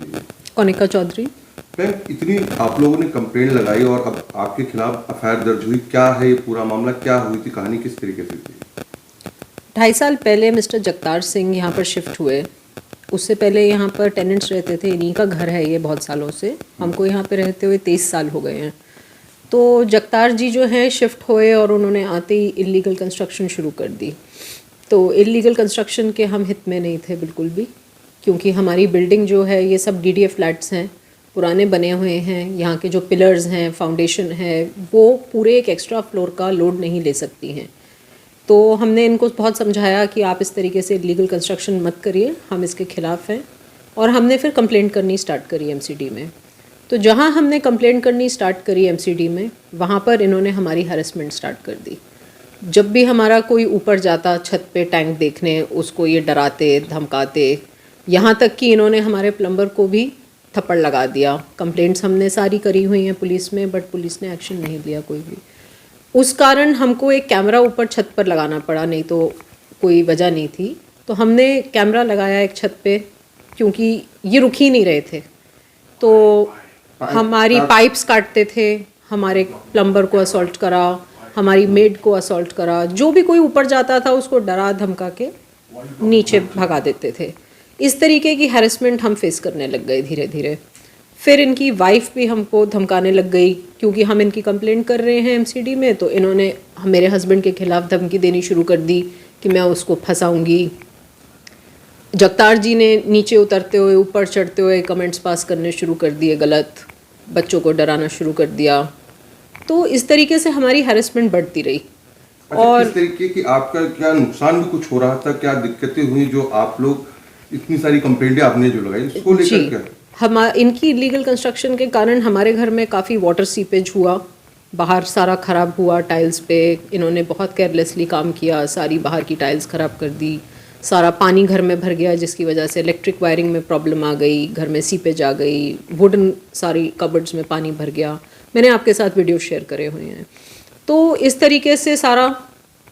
चाहिए। कनिका चौधरी। मैम, इतनी आप लोगों ने कंप्लेंट लगाई और अब आपके खिलाफ एफआईआर दर्ज हुई, क्या है ये पूरा मामला, क्या हुई थी, कहानी किस तरीके से थी? 2.5 साल पहले मिस्टर जगतार सिंह यहाँ पर शिफ्ट हुए। उससे पहले यहाँ पर टेनेंट्स रहते थे, इन्हीं का घर है ये बहुत सालों से। हमको यहाँ पे रहते हुए 23 साल हो गए हैं। तो जगतार जी जो हैं शिफ्ट हुए और उन्होंने आते ही इलीगल कंस्ट्रक्शन शुरू कर दी। तो इलीगल कंस्ट्रक्शन के हम हित में नहीं थे बिल्कुल भी, क्योंकि हमारी बिल्डिंग जो है ये सब डीडीए फ्लैट्स हैं, पुराने बने हुए हैं। यहाँ के जो पिलर्स हैं, फाउंडेशन है, वो पूरे एक एक्स्ट्रा फ्लोर का लोड नहीं ले सकती हैं। तो हमने इनको बहुत समझाया कि आप इस तरीके से इलीगल कंस्ट्रक्शन मत करिए, हम इसके ख़िलाफ़ हैं। और हमने फिर कंप्लेंट करनी स्टार्ट करी एमसीडी में। तो जहाँ हमने कंप्लेंट करनी स्टार्ट करी एमसीडी में, वहाँ पर इन्होंने हमारी हैरेसमेंट स्टार्ट कर दी। जब भी हमारा कोई ऊपर जाता छत पे टैंक देखने, उसको ये डराते धमकाते, यहाँ तक कि इन्होंने हमारे प्लम्बर को भी थप्पड़ लगा दिया। कंप्लेंट्स हमने सारी करी हुई हैं पुलिस में, बट पुलिस ने एक्शन नहीं लिया कोई भी। उस कारण हमको एक कैमरा ऊपर छत पर लगाना पड़ा, नहीं तो कोई वजह नहीं थी। तो हमने कैमरा लगाया एक छत पे, क्योंकि ये रुक ही नहीं रहे थे। तो हमारी पाइप्स काटते थे, हमारे प्लम्बर को असॉल्ट करा, हमारी मेड को असॉल्ट करा। जो भी कोई ऊपर जाता था उसको डरा धमका के नीचे भगा देते थे। इस तरीके की हैरेसमेंट हम फेस करने लग गए धीरे धीरे। फिर इनकी वाइफ भी हमको धमकाने लग गई, क्योंकि हम इनकी कंप्लेंट कर रहे हैं एमसीडी में। तो इन्होंने मेरे हस्बैंड के खिलाफ धमकी देनी शुरू कर दी कि मैं उसको फंसाऊंगी। जगतार जी ने नीचे उतरते हुए ऊपर चढ़ते हुए कमेंट्स पास करने शुरू कर दिए, गलत, बच्चों को डराना शुरू कर दिया। तो इस तरीके से हमारी हैरेसमेंट बढ़ती रही। और किस तरीके की आपका क्या नुकसान भी कुछ हो रहा था, क्या दिक्कतें हुई जो आप लोग इतनी सारी कंप्लेंटें आपने जो लगाई उसको लेकर क्या? इनकी इलीगल कंस्ट्रक्शन के कारण हमारे घर में काफ़ी वाटर सीपेज हुआ, बाहर सारा ख़राब हुआ। टाइल्स पे इन्होंने बहुत केयरलेसली काम किया, सारी बाहर की टाइल्स ख़राब कर दी, सारा पानी घर में भर गया, जिसकी वजह से इलेक्ट्रिक वायरिंग में प्रॉब्लम आ गई, घर में सीपेज आ गई, वुडन सारी कबर्ड्स में पानी भर गया। मैंने आपके साथ वीडियो शेयर करे हुए हैं। तो इस तरीके से सारा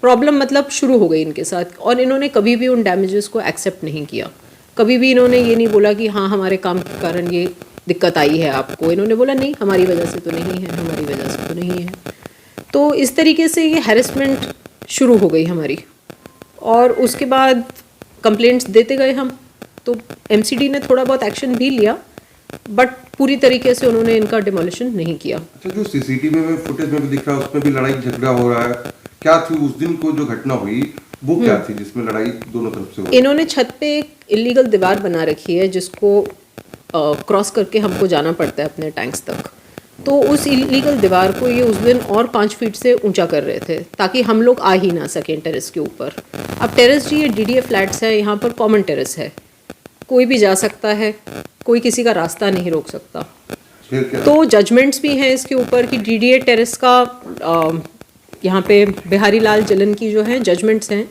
प्रॉब्लम मतलब शुरू हो गई इनके साथ। और इन्होंने कभी भी उन डैमेजेस को एक्सेप्ट नहीं किया। कभी भी इन्होंने ये नहीं बोला कि हाँ हमारे काम के कारण ये दिक्कत आई है आपको। इन्होंने बोला नहीं, हमारी वजह से तो नहीं है, हमारी वजह से तो नहीं है। तो इस तरीके से ये हैरेसमेंट शुरू हो गई हमारी। और उसके बाद कंप्लेंट्स देते गए हम, तो एमसीडी ने थोड़ा बहुत एक्शन भी लिया, बट पूरी तरीके से उन्होंने इनका डिमोलिशन नहीं किया। अच्छा, जो सीसीटीवी में फुटेज में भी दिख रहा है उसमें भी लड़ाई झगड़ा हो रहा है, क्या थी उस दिन को जो घटना हुई वो क्या थी जिसमें लड़ाई दोनों तरफ से हुई? इन्होंने छत पे एक इलीगल दीवार बना रखी है, जिसको क्रॉस करके हमको जाना पड़ता है अपने टैंक्स तक। तो उस इलीगल दीवार को ये उस दिन और 5 फीट से ऊंचा कर रहे थे, ताकि हम लोग आ ही ना सकें टेरेस के ऊपर। अब टेरेस जी ये डीडीए फ्लैट्स है, यहाँ पर कॉमन टेरेस है, कोई भी जा सकता है, कोई किसी का रास्ता नहीं रोक सकता। तो जजमेंट्स भी हैं इसके ऊपर कि डीडीए टेरेस का यहाँ पे बिहारी लाल जलन की जो है जजमेंट्स हैं,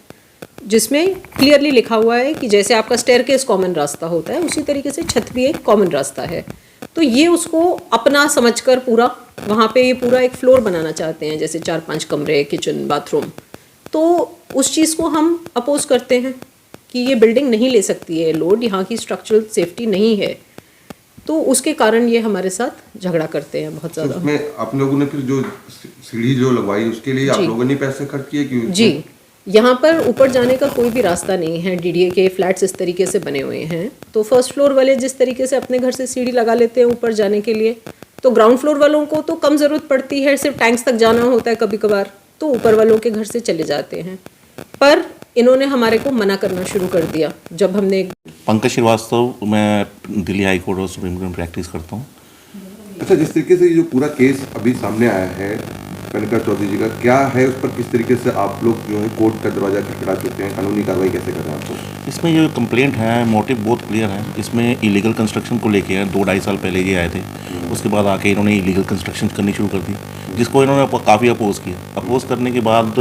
जिसमें क्लियरली लिखा हुआ है कि जैसे आपका स्टेयरकेस कॉमन रास्ता होता है, उसी तरीके से छत भी एक कॉमन रास्ता है। तो ये उसको अपना समझकर पूरा वहाँ पे ये पूरा एक फ्लोर बनाना चाहते हैं, जैसे 4-5 कमरे, किचन, बाथरूम। तो उस चीज़ को हम अपोज करते हैं कि ये बिल्डिंग नहीं ले सकती है लोड, यहाँ की स्ट्रक्चरल सेफ्टी नहीं है। तो उसके कारण ये हमारे साथ झगड़ा करते हैं बहुत ज़्यादा। उसमें आप लोगों ने फिर जो सीढ़ी जो लगवाई उसके लिए आप लोगों ने पैसे खर्च किए कि? जी, यहाँ पर ऊपर जाने का कोई भी रास्ता नहीं है। डीडीए के फ्लैट्स इस तरीके से बने हुए हैं। तो फर्स्ट फ्लोर वाले जिस तरीके से अपने घर से सीढ़ी लगा लेते हैं ऊपर जाने के लिए, तो ग्राउंड फ्लोर वालों को तो कम ज़रूरत पड़ती है, सिर्फ टैंक्स तक जाना होता है कभी कभार, तो ऊपर वालों के घर से चले जाते हैं। पर इन्होंने हमारे को मना करना शुरू कर दिया जब हमने। पंकज श्रीवास्तव, मैं दिल्ली हाई कोर्ट और सुप्रीम कोर्ट में प्रैक्टिस करता हूँ। अच्छा, जिस तरीके से जो पूरा केस अभी सामने आया है कनिका चौधरी जी का, क्या है उस पर, किस तरीके से आप लोग जो है कोर्ट का दरवाजा खटखटा चुके हैं, कानूनी कार्रवाई कैसे कर रहे हैं आप? इसमें जो कंप्लेंट है मोटिव बहुत क्लियर है। इसमें इलीगल कंस्ट्रक्शन को लेके है। 2-2.5 साल पहले ये आए थे, उसके बाद आके इन्होंने इलीगल कंस्ट्रक्शन करनी शुरू कर दी, जिसको इन्होंने काफ़ी अपोज किया। अपोज करने के बाद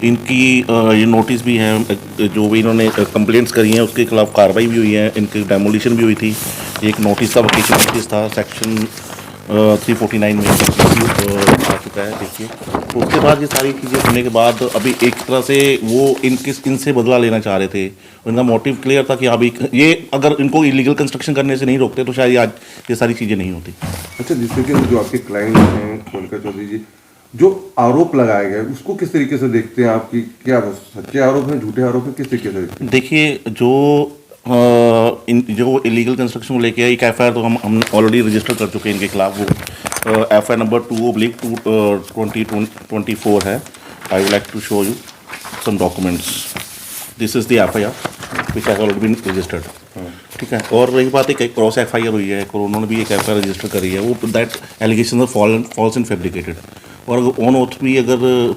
इनकी ये नोटिस भी है, जो भी इन्होंने कंप्लेंट्स करी हैं उसके खिलाफ कार्रवाई भी हुई है। इनकी डेमोलिशन भी हुई थी। एक नोटिस था, वोकेशन नोटिस था, सेक्शन 349 में आ चुका है, देखिए। तो उसके बाद ये सारी चीज़ें होने के बाद अभी एक तरह से वो इनसे बदला लेना चाह रहे थे। उनका मोटिव क्लियर था कि अभी ये अगर इनको इलीगल कंस्ट्रक्शन करने से नहीं रोकते तो शायद आज ये सारी चीज़ें नहीं होती। अच्छा, जिस तरीके से जो आपके क्लाइंट हैं कनिका चौधरी जी, जो आरोप लगाए गए उसको किस तरीके से देखते हैं आपकी, क्या वो सच्चे आरोप हैं, झूठे आरोप हैं, किस तरीके से देखते हैं? देखिए, जो इलीगल कंस्ट्रक्शन को लेके एक एफआईआर तो हम ऑलरेडी रजिस्टर कर चुके हैं इनके खिलाफ। वो एफआईआर नंबर 2/2024 है। I would like to show you some documents. This is the FIR which has already been registered. ठीक है। और रही बात एक क्रॉस एफआईआर हुई है और उन्होंने भी एक एफआईआर रजिस्टर करी है। वो that allegation are false and fabricated. और अगर ऑन ओथ भी अगर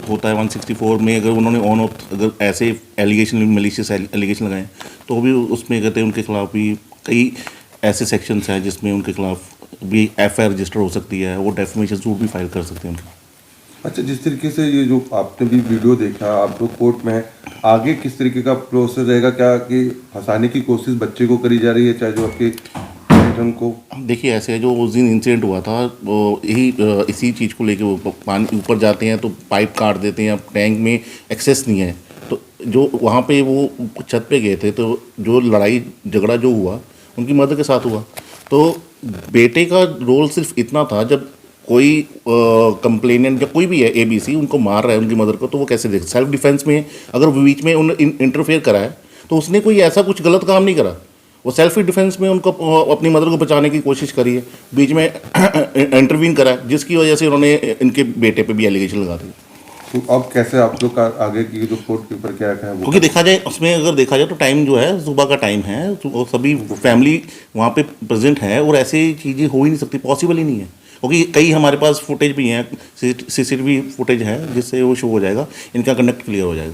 होता है 164 में, अगर उन्होंने ऑन ओथ अगर ऐसे एलिगेशन मलिशियस एलिगेशन लगाए तो भी उसमें कहते हैं उनके खिलाफ भी कई ऐसे सेक्शंस हैं जिसमें उनके खिलाफ भी एफआईआर रजिस्टर हो सकती है। वो डेफमेशन सूट भी फाइल कर सकते हैं उनके। अच्छा, जिस तरीके से ये जो आपने भी वीडियो देखा, आप लोग कोर्ट में हैं, आगे किस तरीके का प्रोसेस रहेगा? क्या कि फंसाने की कोशिश बच्चे को करी जा रही है, चाहे जो आपके को? देखिए, ऐसे जो उस दिन इंसिडेंट हुआ था वो यही इसी चीज़ को लेके वो पानी ऊपर जाते हैं तो पाइप काट देते हैं, टैंक में एक्सेस नहीं है। तो जो वहाँ पे वो छत पे गए थे तो जो लड़ाई झगड़ा जो हुआ उनकी मदर के साथ हुआ। तो बेटे का रोल सिर्फ इतना था, जब कोई कंप्लेनेंट या कोई भी है ABC उनको मार रहा है उनकी मदर को, तो वो कैसे देख, सेल्फ डिफेंस में अगर वो बीच में उन इंटरफेयर करा है तो उसने कोई ऐसा कुछ गलत काम नहीं करा। वो सेल्फ डिफेंस में उनको अपनी मदर को बचाने की कोशिश करी है, बीच में इंटरवीन करा है, जिसकी वजह से उन्होंने इनके बेटे पे भी एलिगेशन लगा दी। तो अब कैसे आप लोग का आगे की जो कोर्ट के ऊपर क्या है वो? क्योंकि देखा जाए उसमें, अगर देखा जाए तो टाइम जो है सुबह का टाइम है, तो सभी फैमिली वहाँ पे प्रेजेंट है और ऐसी चीज़ें हो ही नहीं सकती, पॉसिबल ही नहीं है। क्योंकि कई हमारे पास फुटेज भी हैं, CCTV फुटेज है जिससे वो शो हो जाएगा, इनका कंडक्ट क्लियर हो जाएगा।